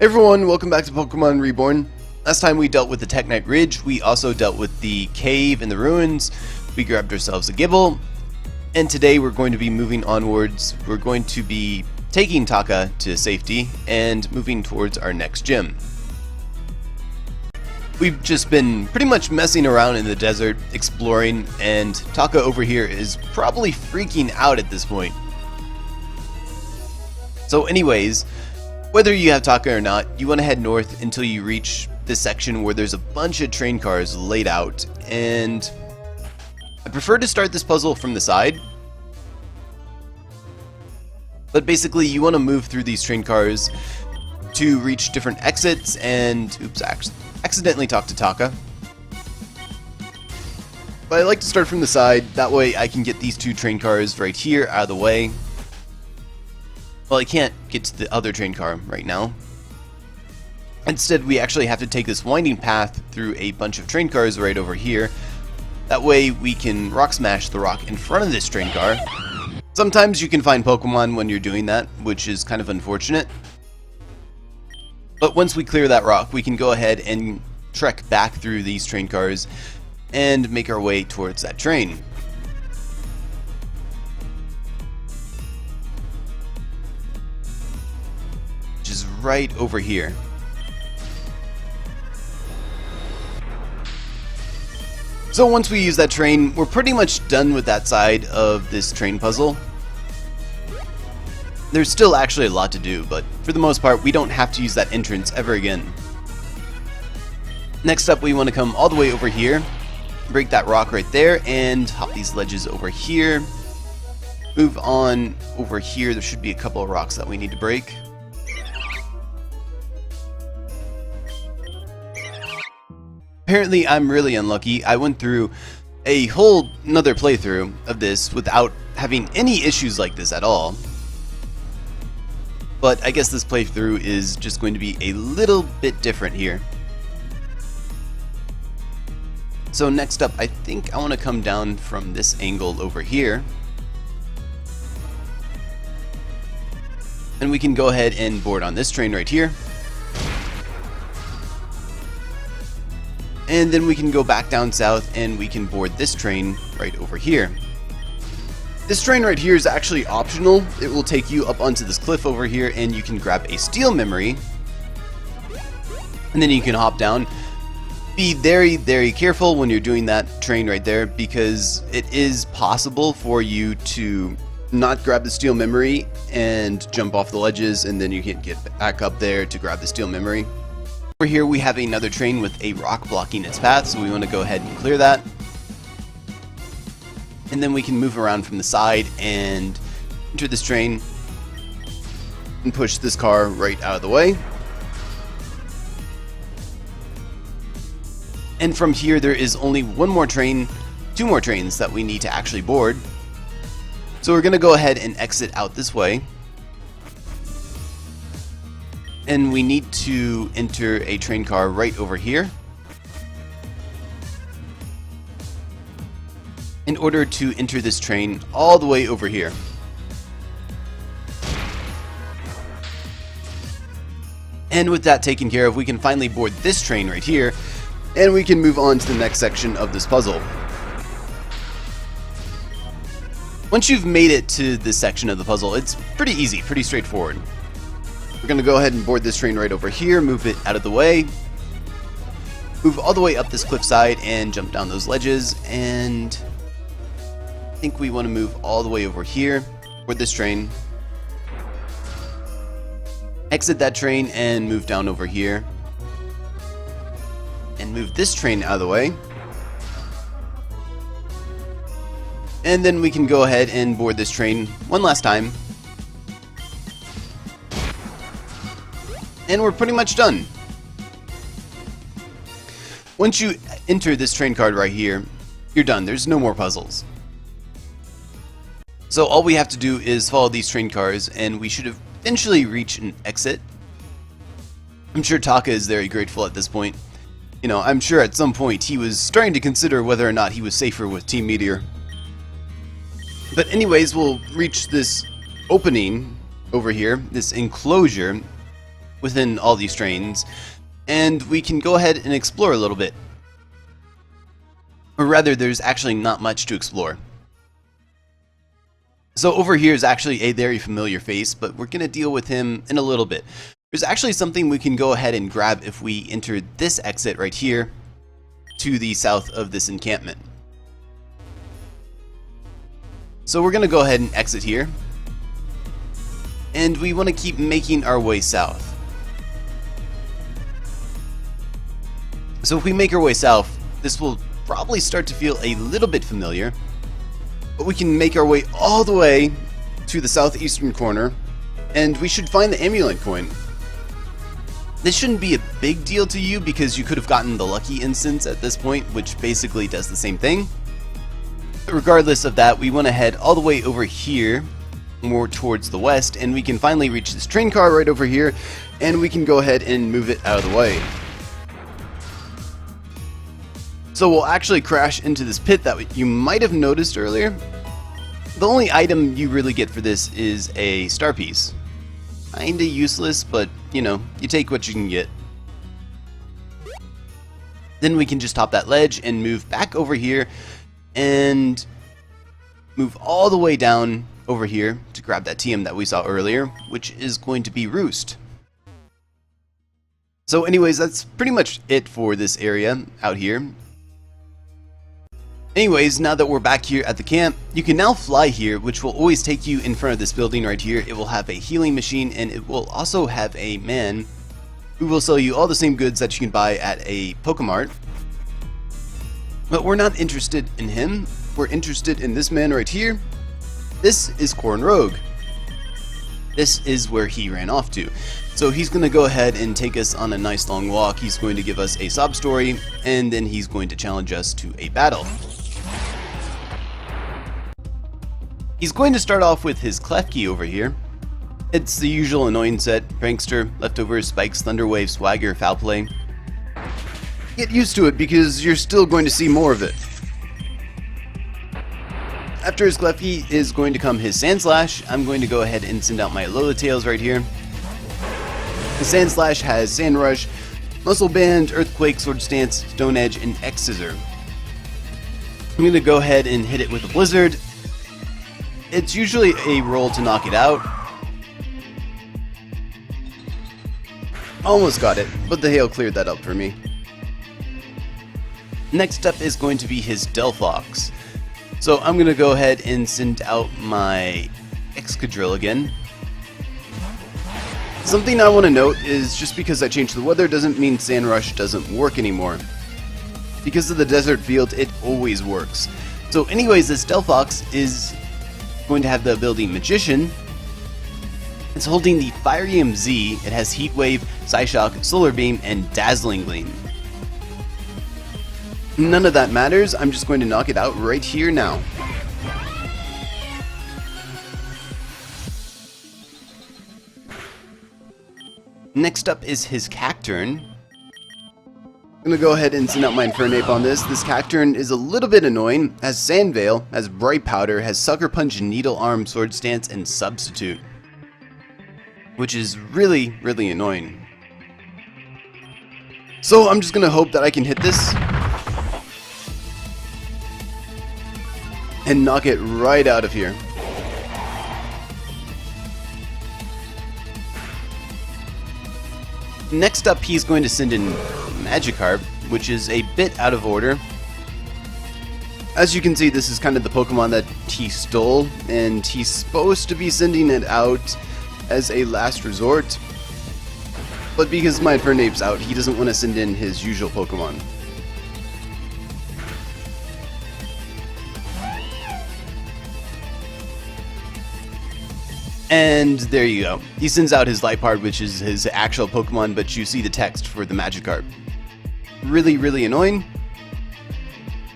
Hey everyone, welcome back to Pokemon Reborn. Last time we dealt with the Teknite Ridge, we also dealt with the cave in the ruins, we grabbed ourselves a Gibble, and today we're going to be moving onwards. We're going to be taking Taka to safety and moving towards our next gym. We've just been pretty much messing around in the desert, exploring, and Taka over here is probably freaking out at this point. So anyways, whether you have Taka or not, you want to head north until you reach this section where there's a bunch of train cars laid out, and I prefer to start this puzzle from the side. But basically you want to move through these train cars to reach different exits and, oops, accidentally talk to Taka. But I like to start from the side, that way I can get these two train cars right here out of the way. Well, I can't get to the other train car right now. Instead, we actually have to take this winding path through a bunch of train cars right over here. That way we can rock smash the rock in front of this train car. Sometimes you can find Pokemon when you're doing that, which is kind of unfortunate. But once we clear that rock, we can go ahead and trek back through these train cars and make our way towards that train. Which is right over here. So once we use that train, we're pretty much done with that side of this train puzzle. There's still actually a lot to do, but for the most part, we don't have to use that entrance ever again. Next up, we want to come all the way over here, break that rock right there, and hop these ledges over here. Move on over here. There should be a couple of rocks that we need to break. Apparently, I'm really unlucky. I went through a whole another playthrough of this without having any issues like this at all. But I guess this playthrough is just going to be a little bit different here. So next up, I think I want to come down from this angle over here. And we can go ahead and board on this train right here. And then we can go back down south and we can board this train right over here. This train right here is actually optional. It will take you up onto this cliff over here and you can grab a steel memory. And then you can hop down. Be very, very careful when you're doing that train right there, because it is possible for you to not grab the steel memory and jump off the ledges, and then you can't get back up there to grab the steel memory. Over here we have another train with a rock blocking its path, so we want to go ahead and clear that. And then we can move around from the side and enter this train and push this car right out of the way. And from here there is only one more train, two more trains that we need to actually board. So we're going to go ahead and exit out this way. And we need to enter a train car right over here. In order to enter this train all the way over here. And with that taken care of, we can finally board this train right here, and we can move on to the next section of this puzzle. Once you've made it to this section of the puzzle, it's pretty easy, pretty straightforward. We're going to go ahead and board this train right over here, move it out of the way, move all the way up this cliffside and jump down those ledges, and I think we want to move all the way over here, board this train, exit that train and move down over here, and move this train out of the way. And then we can go ahead and board this train one last time. And we're pretty much done. Once you enter this train card right here, you're done. There's no more puzzles. So all we have to do is follow these train cars and we should eventually reach an exit. I'm sure Taka is very grateful at this point. You know, I'm sure at some point he was starting to consider whether or not he was safer with Team Meteor. But anyways, we'll reach this opening over here, this enclosure, within all these trains, and we can go ahead and explore a little bit. Or rather, there's actually not much to explore. So over here is actually a very familiar face, but we're going to deal with him in a little bit. There's actually something we can go ahead and grab if we enter this exit right here to the south of this encampment. So we're going to go ahead and exit here. And we want to keep making our way south. So if we make our way south, this will probably start to feel a little bit familiar. But we can make our way all the way to the southeastern corner, and we should find the Amulet coin. This shouldn't be a big deal to you because you could have gotten the lucky instance at this point, which basically does the same thing. But regardless of that, we want to head all the way over here, more towards the west, and we can finally reach this train car right over here, and we can go ahead and move it out of the way. So we'll actually crash into this pit that you might have noticed earlier. The only item you really get for this is a star piece. Kinda useless, but you know, you take what you can get. Then we can just hop that ledge and move back over here and move all the way down over here to grab that TM that we saw earlier, which is going to be Roost. So anyways, that's pretty much it for this area out here. Anyways, now that we're back here at the camp, you can now fly here, which will always take you in front of this building right here. It will have a healing machine, and it will also have a man who will sell you all the same goods that you can buy at a Pokémon. But we're not interested in him. We're interested in this man right here. This is Corin Rogue. This is where he ran off to. So he's going to go ahead and take us on a nice long walk. He's going to give us a sob story, and then he's going to challenge us to a battle. He's going to start off with his Klefki over here. It's the usual annoying set: Prankster, Leftovers, Spikes, Thunderwave, Swagger, Foul Play. Get used to it because you're still going to see more of it. After his Klefki is going to come his Sandslash. I'm going to go ahead and send out my Alola Tails right here. The Sandslash has Sand Rush, Muscle Band, Earthquake, Sword Stance, Stone Edge, and X Scissor. I'm going to go ahead and hit it with a Blizzard. It's usually a roll to knock it out. Almost got it, but the hail cleared that up for me. Next up is going to be his Delphox. So I'm going to go ahead and send out my Excadrill again. Something I want to note is just because I changed the weather doesn't mean Sand Rush doesn't work anymore. Because of the desert field, it always works. So anyways, this Delphox is going to have the ability Magician. It's holding the Fire EMZ. It has Heat Wave, Psyshock, Solar Beam, and Dazzling Gleam. None of that matters. I'm just going to knock it out right here now. Next up is his Cacturn. I'm going to go ahead and send out my Infernape on this. This Cacturn is a little bit annoying. Has Sand Veil, has Bright Powder, has Sucker Punch, Needle Arm, Sword Stance, and Substitute. Which is really, really annoying. So I'm just going to hope that I can hit this and knock it right out of here. Next up, he's going to send in Magikarp, which is a bit out of order. As you can see, this is kind of the Pokemon that he stole, and he's supposed to be sending it out as a last resort. But because my Infernape's out, he doesn't want to send in his usual Pokemon. And there you go. He sends out his Liepard, which is his actual Pokemon, but you see the text for the Magikarp. Really, really annoying.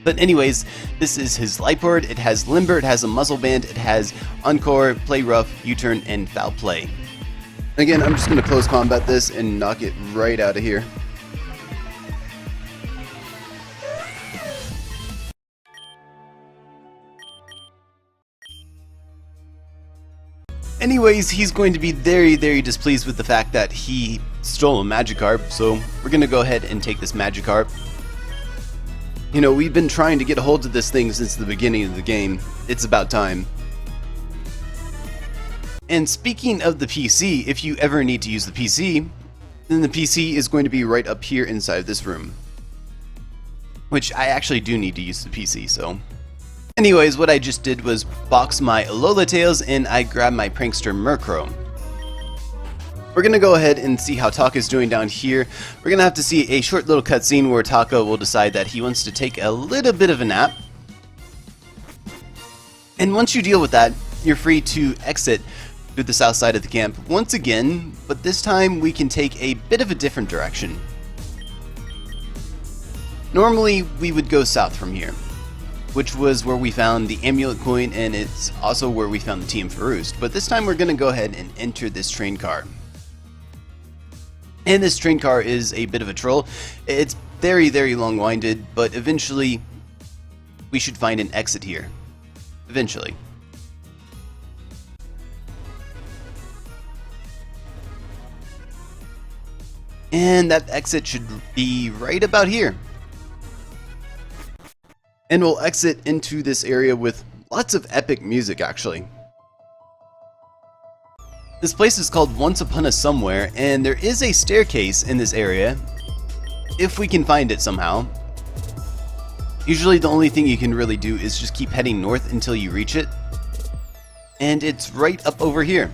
But anyways, this is his Liepard. It has Limber, it has a Muzzle Band, it has Encore, Play Rough, U-Turn, and Foul Play. Again, I'm just going to close combat this and knock it right out of here. Anyways, he's going to be very, very displeased with the fact that he stole a Magikarp, so we're gonna go ahead and take this Magikarp. You know, we've been trying to get a hold of this thing since the beginning of the game. It's about time. And speaking of the PC, if you ever need to use the PC, then the PC is going to be right up here inside of this room. Which I actually do need to use the PC, so... Anyways, what I just did was box my Alola Tails and I grabbed my Prankster Murkrow. We're going to go ahead and see how Taka's doing down here. We're going to have to see a short little cutscene where Taka will decide that he wants to take a little bit of a nap. And once you deal with that, you're free to exit through the south side of the camp once again, but this time we can take a bit of a different direction. Normally we would go south from here, which was where we found the Amulet coin, and it's also where we found the TM for Roost, but this time we're going to go ahead and enter this train car. And this train car is a bit of a troll. It's very, very long-winded, but eventually we should find an exit here. Eventually. And that exit should be right about here. And we'll exit into this area with lots of epic music, actually. This place is called Once Upon a Somewhere, and there is a staircase in this area, if we can find it somehow. Usually the only thing you can really do is just keep heading north until you reach it. And it's right up over here.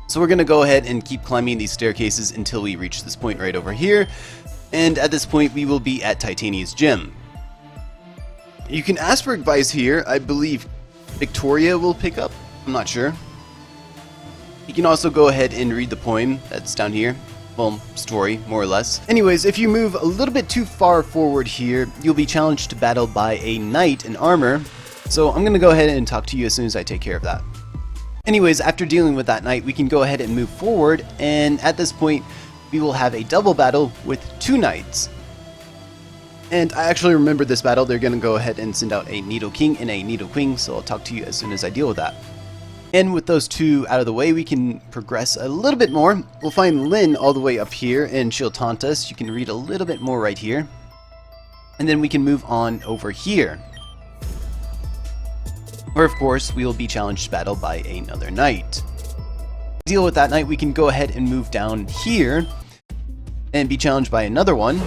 So we're going to go ahead and keep climbing these staircases until we reach this point right over here. And at this point we will be at Titania's gym. You can ask for advice here. I believe Victoria will pick up. I'm not sure. You can also go ahead and read the poem that's down here. Well, story, more or less. Anyways, if you move a little bit too far forward here, you'll be challenged to battle by a knight in armor. So I'm going to go ahead and talk to you as soon as I take care of that. Anyways, after dealing with that knight, we can go ahead and move forward, and at this point, we will have a double battle with two knights. And I actually remember this battle. They're going to go ahead and send out a Nidoking and a Nidoqueen, so I'll talk to you as soon as I deal with that. And with those two out of the way, we can progress a little bit more. We'll find Lynn all the way up here, and she'll taunt us. You can read a little bit more right here. And then we can move on over here, where of course we will be challenged to battle by another knight. To deal with that knight, we can go ahead and move down here and be challenged by another one.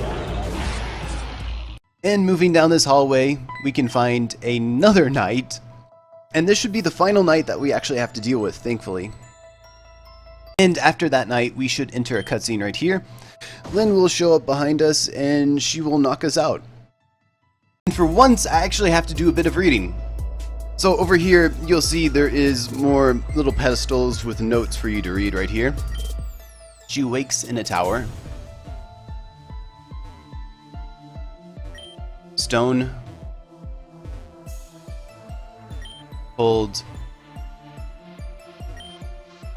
And moving down this hallway, we can find another knight. And this should be the final knight that we actually have to deal with, thankfully. And after that knight, we should enter a cutscene right here. Lynn will show up behind us and she will knock us out. And for once, I actually have to do a bit of reading. So over here, you'll see there is more little pedestals with notes for you to read right here. She wakes in a tower. Stone. Cold.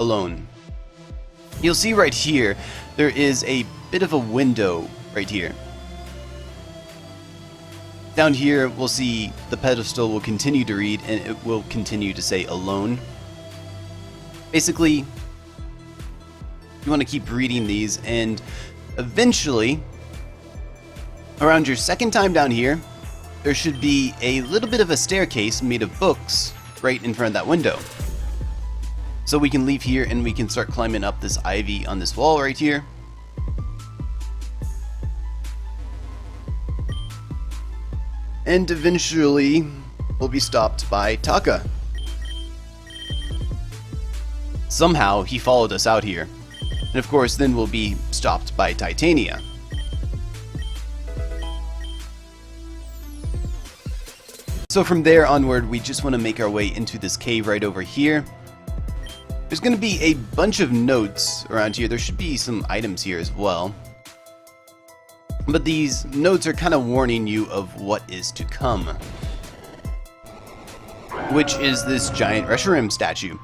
Alone. You'll see right here, there is a bit of a window right here. Down here, we'll see the pedestal will continue to read, and it will continue to say alone. Basically, you want to keep reading these, and eventually, around your second time down here, there should be a little bit of a staircase made of books right in front of that window. So we can leave here and we can start climbing up this ivy on this wall right here. And eventually, we'll be stopped by Taka. Somehow, he followed us out here. And of course, then we'll be stopped by Titania. So from there onward, we just want to make our way into this cave right over here. There's going to be a bunch of notes around here. There should be some items here as well. But these notes are kind of warning you of what is to come. Which is this giant Reshiram statue.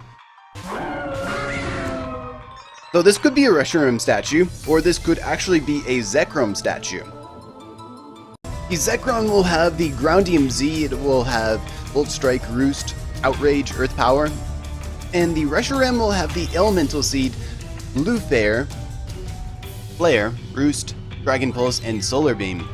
So this could be a Reshiram statue, or this could actually be a Zekrom statue. The Zekrom will have the Groundium Z, it will have Volt Strike, Roost, Outrage, Earth Power. And the Reshiram will have the Elemental Seed, Lufair, Flare, Roost, Dragon Pulse, and Solar Beam.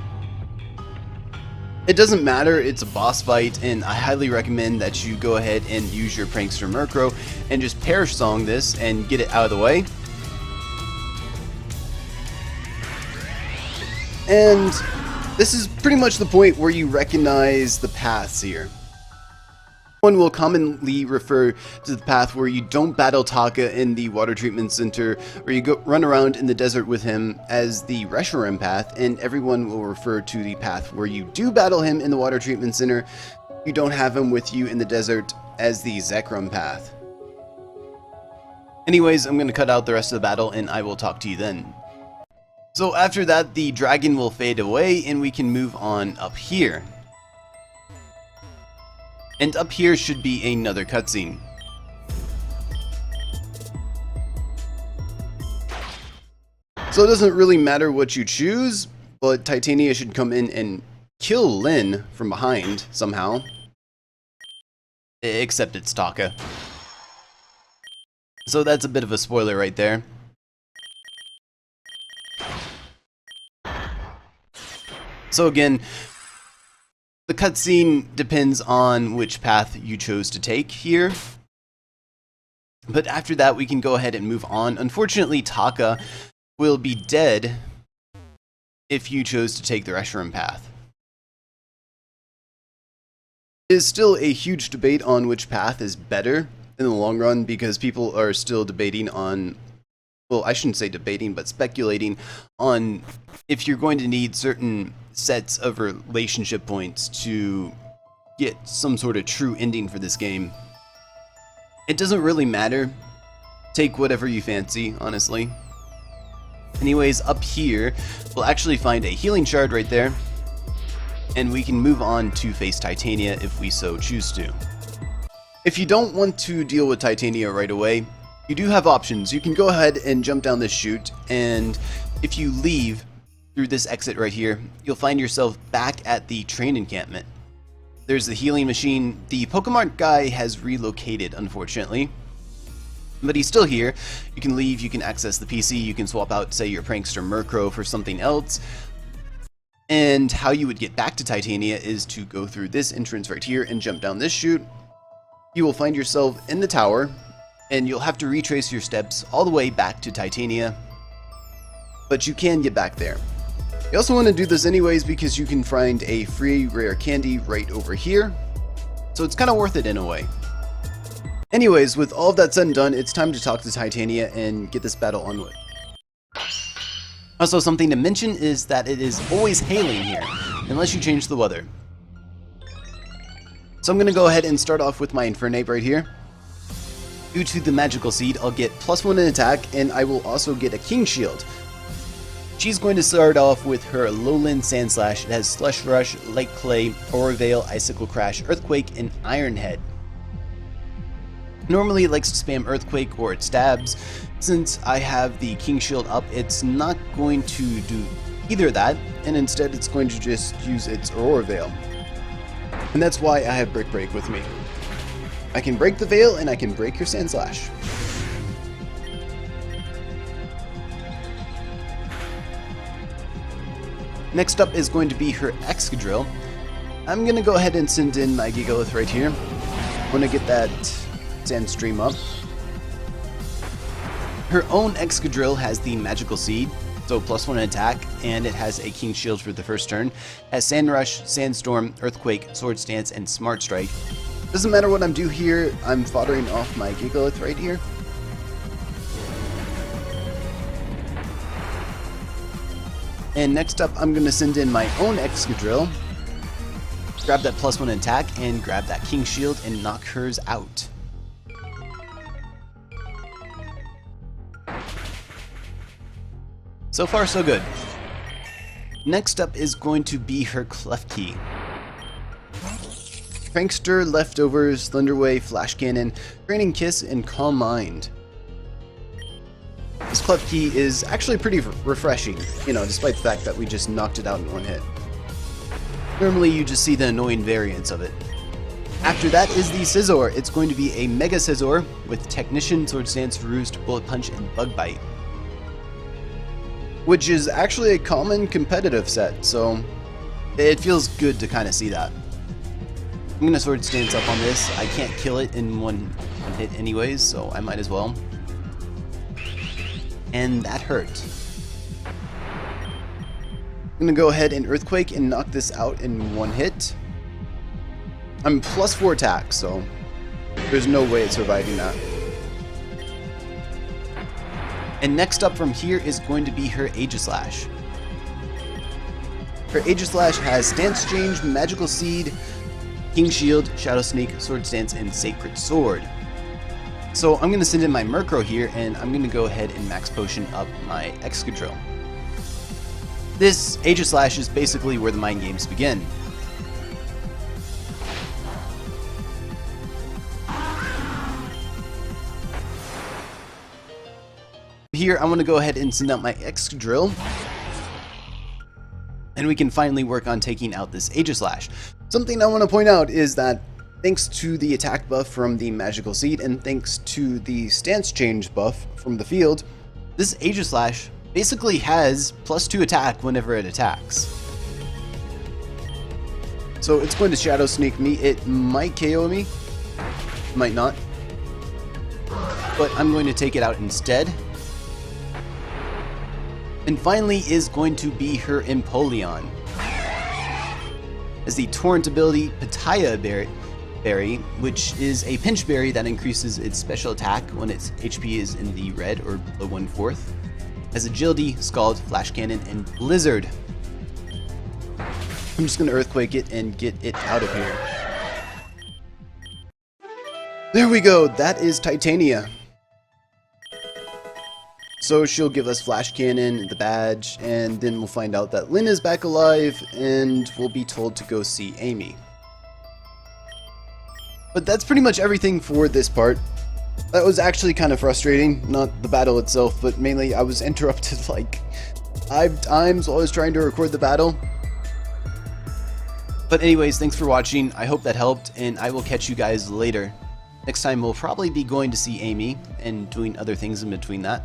It doesn't matter, it's a boss fight, and I highly recommend that you go ahead and use your Prankster Murkrow and just Perish Song this and get it out of the way. And this is pretty much the point where you recognize the paths here. One will commonly refer to the path where you don't battle Taka in the water treatment center, or you run around in the desert with him as the Reshiram path, and everyone will refer to the path where you do battle him in the water treatment center, you don't have him with you in the desert, as the Zekrom path. Anyways, I'm going to cut out the rest of the battle and I will talk to you then. So after that, the dragon will fade away and we can move on up here. And up here should be another cutscene. So it doesn't really matter what you choose, but Titania should come in and kill Lyn from behind somehow. Except it's Taka. So that's a bit of a spoiler right there. So again, the cutscene depends on which path you chose to take here. But after that, we can go ahead and move on. Unfortunately, Taka will be dead if you chose to take the Reshiram path. It is still a huge debate on which path is better in the long run, because people are still debating on, well, I shouldn't say debating, but speculating on if you're going to need certain sets of relationship points to get some sort of true ending for this game. It doesn't really matter. Take whatever you fancy, honestly. Anyways, up here, we'll actually find a healing shard right there, and we can move on to face Titania if we so choose to. If you don't want to deal with Titania right away, you do have options. You can go ahead and jump down this chute, and if you leave through this exit right here, you'll find yourself back at the train encampment. There's the healing machine. The Pokemon guy has relocated, unfortunately, but he's still here. You can leave, you can access the PC, you can swap out, say, your Prankster Murkrow for something else. And how you would get back to Titania is to go through this entrance right here and jump down this chute. You will find yourself in the tower, and you'll have to retrace your steps all the way back to Titania, but you can get back there. You also want to do this anyways because you can find a free rare candy right over here, so it's kind of worth it in a way. Anyways, with all of that said and done, it's time to talk to Titania and get this battle on with. Also, something to mention is that it is always hailing here, unless you change the weather. So I'm going to go ahead and start off with my Infernape right here. Due to the magical seed, I'll get +1 in attack, and I will also get a King Shield. She's going to start off with her Lowland Sandslash. It has Slush Rush, Light Clay, Aura Veil, Icicle Crash, Earthquake, and Iron Head. Normally it likes to spam Earthquake or it stabs. Since I have the King Shield up, it's not going to do either of that, and instead it's going to just use its Aurora Veil. And that's why I have Brick Break with me. I can break the Veil and I can break your Sandslash. Next up is going to be her Excadrill. I'm going to go ahead and send in my Gigalith right here. I want to get that Sandstream up. Her own Excadrill has the Magical Seed, so +1 attack, and it has a King Shield for the first turn. It has Sand Rush, Sandstorm, Earthquake, Sword Stance, and Smart Strike. Doesn't matter what I'm doing here, I'm foddering off my Gigalith right here. And next up, I'm going to send in my own Excadrill, grab that +1 attack, and grab that King Shield and knock hers out. So far, so good. Next up is going to be her Klefki. Prankster, Leftovers, Thunderwave, Flash Cannon, Training Kiss, and Calm Mind. This Klefki is actually pretty refreshing, despite the fact that we just knocked it out in one hit. Normally you just see the annoying variants of it. After that is the Scizor. It's going to be a Mega Scizor with Technician, Sword Stance, Roost, Bullet Punch, and Bug Bite. which is actually a common competitive set, so it feels good to kind of see that. I'm going to Sword Stance up on this. I can't kill it in one hit anyways, so I might as well. And that hurt. I'm going to go ahead and Earthquake and knock this out in one hit. I'm +4 attack, so there's no way it's surviving that. And next up from here is going to be her Aegislash. Her Aegislash has Stance Change, Magical Seed, King Shield, Shadow Sneak, Sword Stance, and Sacred Sword. So I'm going to send in my Murkrow here, and I'm going to go ahead and Max Potion up my Excadrill. This Aegislash is basically where the mind games begin. Here, I want to go ahead and send out my Excadrill, and we can finally work on taking out this Aegislash. Something I want to point out is that thanks to the attack buff from the Magical Seed and thanks to the Stance Change buff from the field, this Aegislash basically has +2 attack whenever it attacks. So it's going to Shadow Sneak me. It might KO me, might not, but I'm going to take it out instead. And finally is going to be her Empoleon. As the Torrent ability, Titania Berry, which is a pinch berry that increases its special attack when its HP is in the red or below 1/4. Has Agility, Scald, Flash Cannon, and Blizzard. I'm just going to Earthquake it and get it out of here. There we go, that is Titania. So she'll give us Flash Cannon, the badge, and then we'll find out that Lynn is back alive, and we'll be told to go see Amy. But that's pretty much everything for this part. That was actually kind of frustrating, not the battle itself, but mainly I was interrupted like 5 times while I was trying to record the battle. But anyways, thanks for watching, I hope that helped, and I will catch you guys later. Next time we'll probably be going to see Amy, and doing other things in between that.